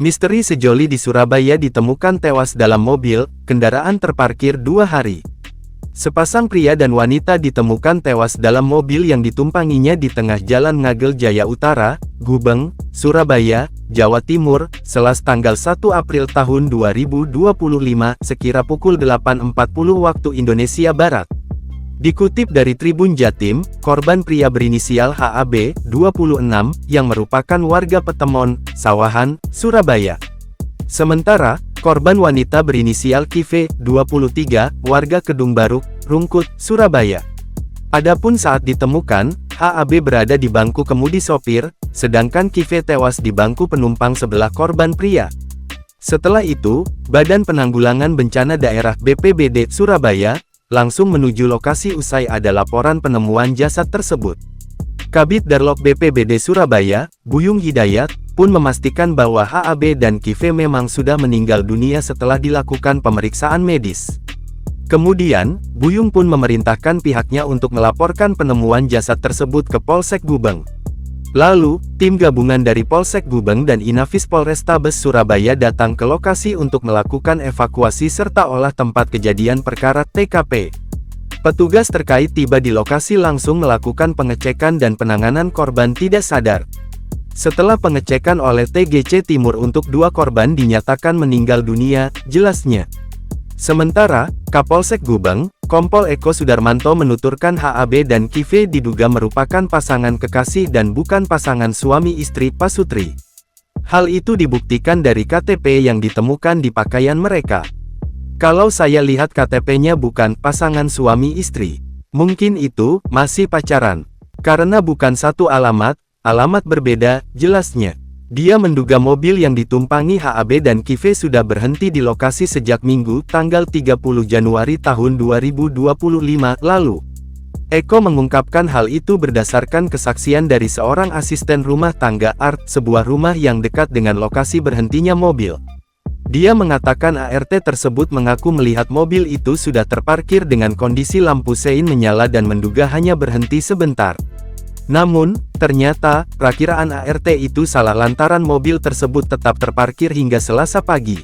Misteri sejoli di Surabaya ditemukan tewas dalam mobil, kendaraan terparkir 2 hari. Sepasang pria dan wanita ditemukan tewas dalam mobil yang ditumpanginya di tengah Jalan Ngagel Jaya Utara, Gubeng, Surabaya, Jawa Timur, Selasa tanggal 1 April tahun 2025, sekira pukul 8.40 waktu Indonesia Barat. Dikutip dari Tribun Jatim, korban pria berinisial HAB, 26, yang merupakan warga Petemon, Sawahan, Surabaya. Sementara, korban wanita berinisial Kive, 23, warga Kedung Baruk, Rungkut, Surabaya. Adapun saat ditemukan, HAB berada di bangku kemudi sopir, sedangkan Kive tewas di bangku penumpang sebelah korban pria. Setelah itu, Badan Penanggulangan Bencana Daerah BPBD Surabaya langsung menuju lokasi usai ada laporan penemuan jasad tersebut. Kabid Darlok BPBD Surabaya, Buyung Hidayat, pun memastikan bahwa HAB dan Kive memang sudah meninggal dunia setelah dilakukan pemeriksaan medis. Kemudian, Buyung pun memerintahkan pihaknya untuk melaporkan penemuan jasad tersebut ke Polsek Gubeng. Lalu, tim gabungan dari Polsek Gubeng dan Inafis Polrestabes Surabaya datang ke lokasi untuk melakukan evakuasi serta olah tempat kejadian perkara (TKP). Petugas terkait tiba di lokasi langsung melakukan pengecekan dan penanganan korban tidak sadar. Setelah pengecekan oleh TGC Timur untuk 2 korban dinyatakan meninggal dunia, jelasnya. Sementara, Kapolsek Gubeng, Kompol Eko Sudarmanto menuturkan HAB dan Kive diduga merupakan pasangan kekasih dan bukan pasangan suami istri pasutri. Hal itu dibuktikan dari KTP yang ditemukan di pakaian mereka. Kalau saya lihat KTP-nya bukan pasangan suami istri, mungkin itu masih pacaran. Karena bukan satu alamat berbeda, jelasnya. Dia menduga mobil yang ditumpangi HAB dan Kive sudah berhenti di lokasi sejak Minggu, tanggal 30 Januari tahun 2025 lalu. Eko mengungkapkan hal itu berdasarkan kesaksian dari seorang asisten rumah tangga ART, sebuah rumah yang dekat dengan lokasi berhentinya mobil. Dia mengatakan ART tersebut mengaku melihat mobil itu sudah terparkir dengan kondisi lampu sein menyala dan menduga hanya berhenti sebentar. Namun, ternyata, perakiraan ART itu salah lantaran mobil tersebut tetap terparkir hingga Selasa pagi.